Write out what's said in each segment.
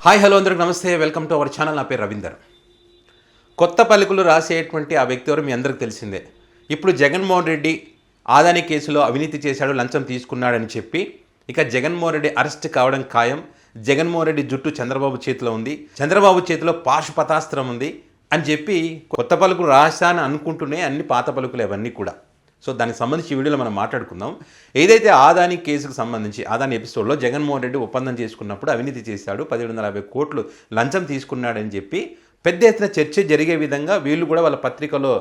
Hi hello అందరికి నమస్తే, welcome to our channel. నా పేరు రవీందర్. కొత్త పలుకులు రాసేటువంటి ఆ వ్యక్తి ఎవరు మీ అందరికి తెలిసిందే. ఇప్పుడు జగన్మోహన్ రెడ్డి ఆదాని కేసులో అవినీతి చేశాడు, లంచం తీసుకున్నాడని చెప్పి ఇక జగన్మోహన్ రెడ్డి అరెస్ట్ కావడం ఖాయం. జగన్మోహన్ రెడ్డి జుట్టు చంద్రబాబు చేతిలో ఉంది, చంద్రబాబు చేతిలో పాశుపతాస్త్రం ఉంది అని చెప్పి కొత్త పలుకులు రాశాను అనుకుంటూనే అన్ని పాత పలుకులు అవన్నీ కూడా. సో దానికి సంబంధించి ఈ వీడియోలో మనం మాట్లాడుకుందాం. ఏదైతే ఆదాని కేసుకు సంబంధించి ఆదాని ఎపిసోడ్లో జగన్మోహన్ రెడ్డి ఒప్పందం చేసుకున్నప్పుడు అవినీతి చేశాడు, 1750 కోట్లు లంచం తీసుకున్నాడని చెప్పి పెద్ద ఎత్తున చర్చ జరిగే విధంగా వీళ్ళు కూడా వాళ్ళ పత్రికలో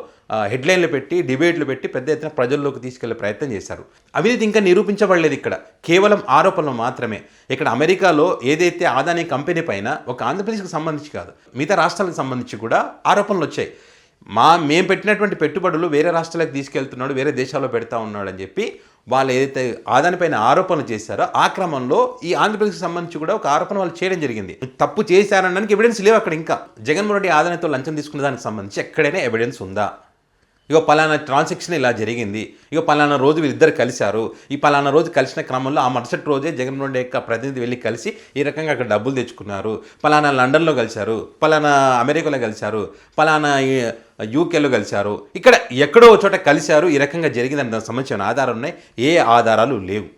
హెడ్లైన్లు పెట్టి డిబేట్లు పెట్టి పెద్ద ఎత్తున ప్రజల్లోకి తీసుకెళ్లే ప్రయత్నం చేశారు. అవినీతి ఇంకా నిరూపించబడలేదు, ఇక్కడ కేవలం ఆరోపణలు మాత్రమే. ఇక్కడ అమెరికాలో ఏదైతే ఆదాని కంపెనీ పైన ఒక ఆంధ్రప్రదేశ్కి సంబంధించి కాదు, మిగతా రాష్ట్రాలకు సంబంధించి కూడా ఆరోపణలు వచ్చాయి. మేము పెట్టినటువంటి పెట్టుబడులు వేరే రాష్ట్రాలకు తీసుకెళ్తున్నాడు, వేరే దేశాల్లో పెడతా ఉన్నాడు అని చెప్పి వాళ్ళు ఏదైతే ఆదానిపైన ఆరోపణలు చేశారో ఆ క్రమంలో ఈ ఆంధ్రప్రదేశ్కి సంబంధించి కూడా ఒక ఆరోపణ వాళ్ళు చేయడం జరిగింది. తప్పు చేశారనడానికి ఎవిడెన్స్ లేవు అక్కడ. ఇంకా జగన్మోహన్ రెడ్డి ఆదానితో లంచం తీసుకున్న దానికి సంబంధించి ఎక్కడైనా ఎవిడెన్స్ ఉందా? ఇగో పలానా ట్రాన్సాక్షన్ ఇలా జరిగింది, ఇగో పలానా రోజు వీళ్ళిద్దరు కలిశారు, ఈ పలానా రోజు కలిసిన క్రమంలో ఆ మరుసటి రోజే జగన్మోహన్ రెడ్డి యొక్క ప్రతినిధి వెళ్ళి కలిసి ఈ రకంగా అక్కడ డబ్బులు తెచ్చుకున్నారు, పలానా లండన్లో కలిశారు, పలానా అమెరికాలో కలిశారు, పలానా యూకేలో కలిశారు, ఇక్కడ ఎక్కడో చోట కలిశారు, ఈ రకంగా జరిగిందని దానికి సంబంధించిన ఆధారాలు ఉన్నాయి. ఏ ఆధారాలు లేవు.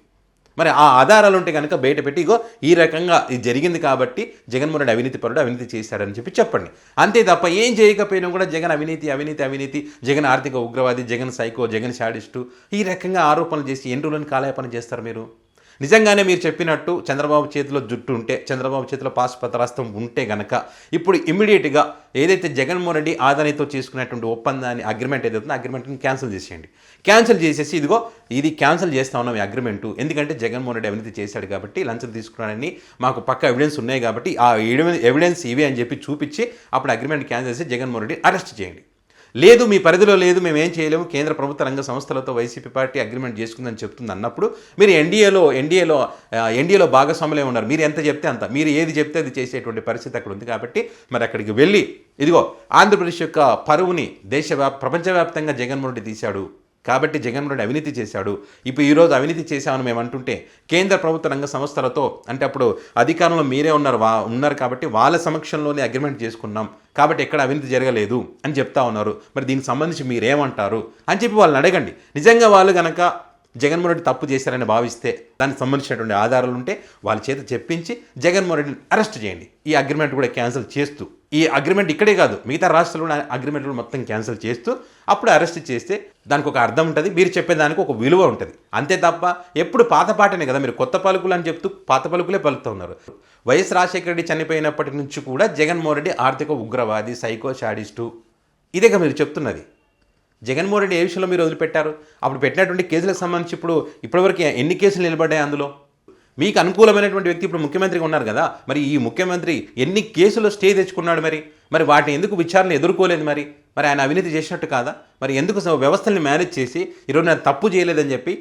మరి ఆ ఆధారాలు ఉంటే కనుక బయట పెట్టి ఇగో ఈ రకంగా ఇది జరిగింది కాబట్టి జగన్మోహన్ రెడ్డి అవినీతి పరుడు, అవినీతి చేశాడని చెప్పండి. అంతే తప్ప ఏం చేయకపోయినా కూడా జగన్ అవినీతి అవినీతి అవినీతి, జగన్ ఆర్థిక ఉగ్రవాది, జగన్ సైకో, జగన్ శాడిస్టు, ఈ రకంగా ఆరోపణలు చేసి ఎన్ని రోజులను కాలయాపన చేస్తారు మీరు? నిజంగానే మీరు చెప్పినట్టు చంద్రబాబు చేతిలో జుట్టు ఉంటే, చంద్రబాబు చేతిలో పాశుపతాస్త్రం ఉంటే గనక ఇప్పుడు ఇమ్మీడియట్గా ఏదైతే జగన్మోహన్ రెడ్డి ఆదానితో చేసుకున్నటువంటి ఒప్పందాన్ని అగ్రిమెంట్ ఏదైతుందో అగ్రిమెంట్ని క్యాన్సిల్ చేసేయండి. క్యాన్సిల్ చేసేసి ఇదిగో ఇది క్యాన్సిల్ చేస్తా ఉన్నాం ఈ అగ్రిమెంటు, ఎందుకంటే జగన్మోహన్ రెడ్డి అవినీతి చేశాడు కాబట్టి, లంచం తీసుకున్నాడని మాకు పక్క ఎవిడెన్స్ ఉన్నాయి కాబట్టి ఆ ఎవిడెన్స్ ఇవే అని చెప్పి చూపించి అప్పుడు అగ్రిమెంట్ క్యాన్సిల్ చేసి జగన్మోహన్ రెడ్డి అరెస్ట్ చేయండి. లేదు మీ పరిధిలో లేదు, మేము ఏం చేయలేము, కేంద్ర ప్రభుత్వ రంగ సంస్థలతో వైసీపీ పార్టీ అగ్రిమెంట్ చేసుకుందని చెప్తుంది అన్నప్పుడు మీరు ఎన్డీఏలో భాగస్వాములే ఉన్నారు. మీరు ఎంత చెప్తే అంత, మీరు ఏది చెప్తే అది చేసేటువంటి పరిస్థితి అక్కడ ఉంది. కాబట్టి మరి అక్కడికి వెళ్ళి ఇదిగో ఆంధ్రప్రదేశ్ యొక్క పరువుని ప్రపంచవ్యాప్తంగా జగన్మోహన్ రెడ్డి తీశాడు కాబట్టి జగన్మోహన్ రెడ్డి అవినీతి చేశాడు. ఇప్పుడు ఈరోజు అవినీతి చేశామని మేము అంటుంటే కేంద్ర ప్రభుత్వ రంగ సంస్థలతో, అంటే అప్పుడు అధికారంలో మీరే ఉన్నారు కాబట్టి వాళ్ళ సమక్షంలోనే అగ్రిమెంట్ చేసుకున్నాం కాబట్టి ఎక్కడ అవినీతి జరగలేదు అని చెప్తా ఉన్నారు. మరి దీనికి సంబంధించి మీరేమంటారు అని చెప్పి వాళ్ళని అడగండి. నిజంగా వాళ్ళు కనుక జగన్మోహన్ రెడ్డి తప్పు చేశారని భావిస్తే దానికి సంబంధించినటువంటి ఆధారాలు ఉంటే వాళ్ళ చేత చెప్పించి జగన్మోహన్ రెడ్డిని అరెస్ట్ చేయండి. ఈ అగ్రిమెంట్ కూడా క్యాన్సిల్ చేస్తూ, ఈ అగ్రిమెంట్ ఇక్కడే కాదు మిగతా రాష్ట్రాల్లో అగ్రిమెంట్ కూడా మొత్తం క్యాన్సిల్ చేస్తూ అప్పుడు అరెస్ట్ చేస్తే దానికి ఒక అర్థం ఉంటుంది, మీరు చెప్పేదానికి ఒక విలువ ఉంటుంది. అంతే తప్ప ఎప్పుడు పాత పాటనే కదా, మీరు కొత్త పలుకులు అని చెప్తూ పాత పలుకులే పలుకుతూ ఉన్నారు. వైఎస్ రాజశేఖర రెడ్డి చనిపోయినప్పటి నుంచి కూడా జగన్మోహన్ రెడ్డి ఆర్థిక ఉగ్రవాది, సైకో, శాడిస్టు, ఇదేగా మీరు చెప్తున్నది. జగన్మోహన్ రెడ్డి ఏ విషయంలో మీరు వదిలిపెట్టారు? అప్పుడు పెట్టినటువంటి కేసులకు సంబంధించి ఇప్పటివరకు ఎన్ని కేసులు నిలబడ్డాయి? అందులో మీకు అనుకూలమైనటువంటి వ్యక్తి ఇప్పుడు ముఖ్యమంత్రిగా ఉన్నారు కదా, మరి ఈ ముఖ్యమంత్రి ఎన్ని కేసులు స్టే తెచ్చుకున్నాడు? మరి వాటిని ఎందుకు విచారణ ఎదుర్కోలేదు? మరి ఆయన అవినీతి చేసినట్టు కాదా? మరి ఎందుకు వ్యవస్థల్ని మేనేజ్ చేసి ఈరోజు నేను తప్పు చేయలేదని చెప్పి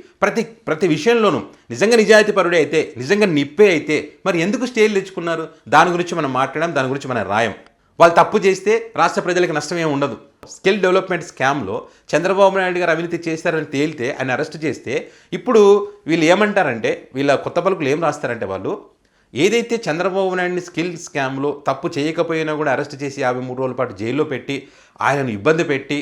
ప్రతి విషయంలోనూ నిజంగా నిజాయితీ పరుడే అయితే, నిజంగా నిప్పే అయితే మరి ఎందుకు స్టేలు తెచ్చుకున్నారు? దాని గురించి మనం మాట్లాడడం, దాని గురించి మనం రాయం. వాళ్ళు తప్పు చేస్తే రాష్ట్ర ప్రజలకు నష్టం ఏమి ఉండదు. స్కిల్ డెవలప్మెంట్ స్కామ్లో చంద్రబాబు నాయుడు గారు అవినీతి చేస్తారని తేలితే ఆయన అరెస్ట్ చేస్తే ఇప్పుడు వీళ్ళు ఏమంటారంటే, వీళ్ళ కొత్త పలుకులు ఏం రాస్తారంటే, వాళ్ళు ఏదైతే చంద్రబాబు నాయుడిని స్కిల్ స్కామ్లో తప్పు చేయకపోయినా కూడా అరెస్ట్ చేసి 53 రోజుల పాటు జైల్లో పెట్టి ఆయనను ఇబ్బంది పెట్టి,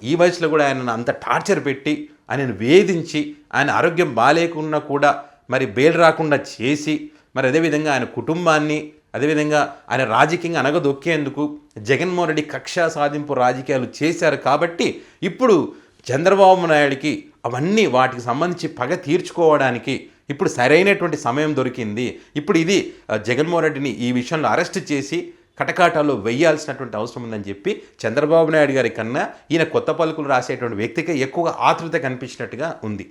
ఈ వయసులో కూడా ఆయనను అంత టార్చర్ పెట్టి ఆయనను వేధించి ఆయన ఆరోగ్యం బాగాలేకున్నా కూడా మరి బెయిల్ రాకుండా చేసి, మరి అదేవిధంగా ఆయన కుటుంబాన్ని, అదేవిధంగా ఆయన రాజకీయంగా అనగదొక్కేందుకు జగన్మోహన్ రెడ్డి కక్షా సాధింపు రాజకీయాలు చేశారు. కాబట్టి ఇప్పుడు చంద్రబాబు నాయుడికి అవన్నీ వాటికి సంబంధించి పగ తీర్చుకోవడానికి ఇప్పుడు సరైనటువంటి సమయం దొరికింది. ఇప్పుడు ఇది జగన్మోహన్ రెడ్డిని ఈ విషయంలో అరెస్ట్ చేసి కటకాటాల్లో వెయ్యాల్సినటువంటి అవసరం ఉందని చెప్పి చంద్రబాబు నాయుడు గారి కన్నా ఈయన కొత్త పలుకులు రాసేటువంటి వ్యక్తికి ఎక్కువగా ఆతృత కనిపించినట్టుగా ఉంది.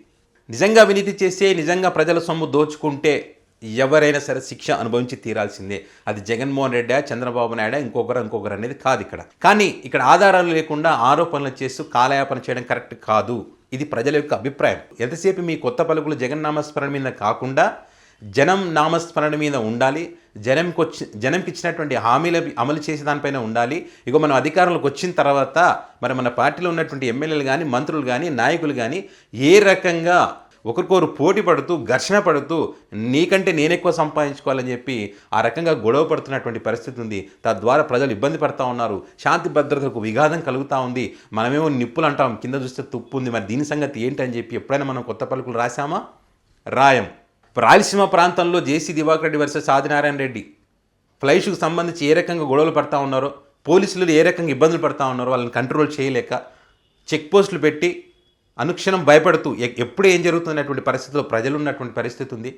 నిజంగా అవినీతి చేసే, నిజంగా ప్రజల సొమ్ము దోచుకుంటే ఎవరైనా సరే శిక్ష అనుభవించి తీరాల్సిందే. అది జగన్మోహన్ రెడ్డి, చంద్రబాబు నాయుడు, ఇంకొకరు అనేది కాదు ఇక్కడ. కానీ ఇక్కడ ఆధారాలు లేకుండా ఆరోపణలు చేస్తూ కాలయాపన చేయడం కరెక్ట్ కాదు. ఇది ప్రజల యొక్క అభిప్రాయం. ఎంతసేపు మీ కొత్త పలుకులు జగన్ నామస్మరణ మీద కాకుండా జనం నామస్మరణ మీద ఉండాలి, జనంకి ఇచ్చినటువంటి హామీలు అమలు చేసే దానిపైన ఉండాలి. ఇగో మనం అధికారంలోకి వచ్చిన తర్వాత మరి మన పార్టీలో ఉన్నటువంటి ఎమ్మెల్యేలు కానీ, మంత్రులు కానీ, నాయకులు కానీ ఏ రకంగా ఒకరికొకరు పోటీ పడుతూ ఘర్షణ పడుతూ నీకంటే నేను ఎక్కువ సంపాదించుకోవాలని చెప్పి ఆ రకంగా గొడవ పడుతున్నటువంటి పరిస్థితి ఉంది. తద్వారా ప్రజలు ఇబ్బంది పడుతూ ఉన్నారు, శాంతి భద్రతలకు విఘాతం కలుగుతూ ఉంది. మనమేమో నిప్పులు అంటాం, కింద చూస్తే తుప్పు ఉంది. మరి దీని సంగతి ఏంటని చెప్పి ఎప్పుడైనా మనం కొత్త పలుకులు రాసామా? రాయం. రాయలసీమ ప్రాంతంలో జేసీ దివాకర్ రెడ్డి వర్సెస్ ఆదినారాయణ రెడ్డి ఫ్లైషుకు సంబంధించి ఏ రకంగా గొడవలు పడతా ఉన్నారో, పోలీసులు ఏ రకంగా ఇబ్బందులు పడతా ఉన్నారో వాళ్ళని కంట్రోల్ చేయలేక చెక్ పోస్టులు పెట్టి అనుక్షణం భయపడుతూ ఎప్పుడు ఏం జరుగుతున్నటువంటి పరిస్థితిలో ప్రజలు ఉన్నటువంటి పరిస్థితి ఉంది.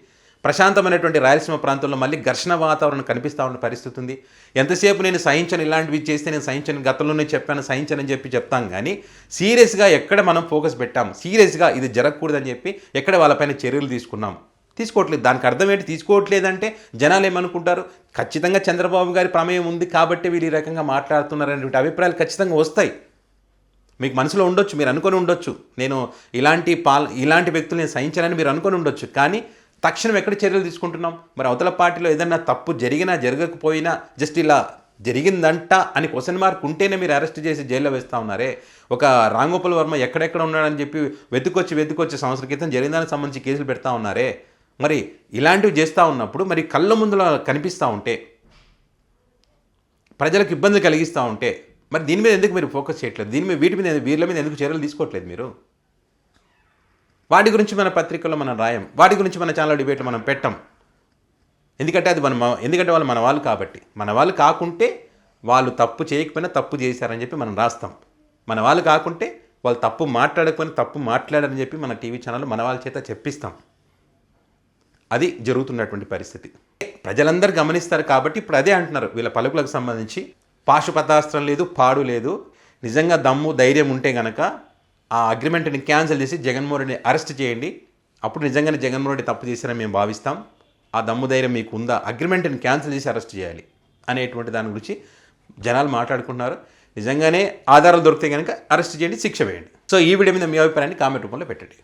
ప్రశాంతమైనటువంటి రాయలసీమ ప్రాంతంలో మళ్ళీ ఘర్షణ వాతావరణం కనిపిస్తూ ఉన్న పరిస్థితి ఉంది. ఎంతసేపు నేను సహించను, ఇలాంటివి చేస్తే నేను సహించను, గతంలోనే చెప్పాను సహించనని చెప్పి చెప్తాం, కానీ సీరియస్గా ఎక్కడ మనం ఫోకస్ పెట్టాం, సీరియస్గా ఇది జరగకూడదని చెప్పి ఎక్కడ వాళ్ళపైన చర్యలు తీసుకోవట్లేదు. దానికి అర్థం ఏంటి? తీసుకోవట్లేదంటే జనాలు ఏమనుకుంటారు? ఖచ్చితంగా చంద్రబాబు గారి ప్రమేయం ఉంది కాబట్టి వీళ్ళు ఈ రకంగా మాట్లాడుతున్నారనేటువంటి అభిప్రాయాలు ఖచ్చితంగా వస్తాయి. మీకు మనసులో ఉండొచ్చు, మీరు అనుకొని ఉండొచ్చు, నేను ఇలాంటి వ్యక్తులు నేను సహించాలని మీరు అనుకొని ఉండొచ్చు. కానీ తక్షణం ఎక్కడ చర్యలు తీసుకుంటున్నాం? మరి అవతల పార్టీలో ఏదైనా తప్పు జరిగినా జరగకపోయినా జస్ట్ ఇలా జరిగిందంట అని క్వశ్చన్ మార్క్ ఉంటేనే మీరు అరెస్ట్ చేసి జైల్లో వేస్తూ ఉన్నారే. ఒక రాంగోపాల్ వర్మ ఎక్కడెక్కడ ఉన్నాడని చెప్పి వెతుకొచ్చి సంవత్సరం క్రితం జరిగిందానికి సంబంధించి కేసులు పెడతా ఉన్నారే. మరి ఇలాంటివి చేస్తూ ఉన్నప్పుడు మరి కళ్ళ ముందులో కనిపిస్తూ ఉంటే, ప్రజలకు ఇబ్బంది కలిగిస్తూ ఉంటే మరి దీని మీద ఎందుకు మీరు ఫోకస్ చేయట్లేదు? వీళ్ళ మీద ఎందుకు చర్యలు తీసుకోవట్లేదు మీరు? వాటి గురించి మన పత్రికల్లో మనం రాయం, వాటి గురించి మన ఛానల్ డిబేట్లు మనం పెట్టం. ఎందుకంటే వాళ్ళు మన వాళ్ళు కాబట్టి. మన వాళ్ళు కాకుంటే వాళ్ళు తప్పు చేయకపోయినా తప్పు చేశారని చెప్పి మనం రాస్తాం. మన వాళ్ళు కాకుంటే వాళ్ళు తప్పు మాట్లాడకపోయినా తప్పు మాట్లాడారని చెప్పి మన టీవీ ఛానల్ మన వాళ్ళ చేత చెప్పిస్తాం. అది జరుగుతున్నటువంటి పరిస్థితి. ప్రజలందరూ గమనిస్తారు కాబట్టి ఇప్పుడు అదే అంటున్నారు. వీళ్ళ పలుకులకు సంబంధించి పాశుపతాస్త్రం లేదు, పాడు లేదు. నిజంగా దమ్ము ధైర్యం ఉంటే కనుక ఆ అగ్రిమెంట్ని క్యాన్సిల్ చేసి జగన్మోహన్ రెడ్డిని అరెస్ట్ చేయండి. అప్పుడు నిజంగానే జగన్మోహన్ రెడ్డి తప్పు చేశారని మేము భావిస్తాం. ఆ దమ్ము ధైర్యం మీకు ఉందా? అగ్రిమెంట్ని క్యాన్సిల్ చేసి అరెస్ట్ చేయాలి అనేటువంటి దాని గురించి జనాలు మాట్లాడుకుంటున్నారు. నిజంగానే ఆధారాలు దొరికితే కనుక అరెస్ట్ చేయండి, శిక్ష వేయండి. సో ఈ వీడియో మీద మీ అభిప్రాయాన్ని కామెంట్ రూపంలో పెట్టండి.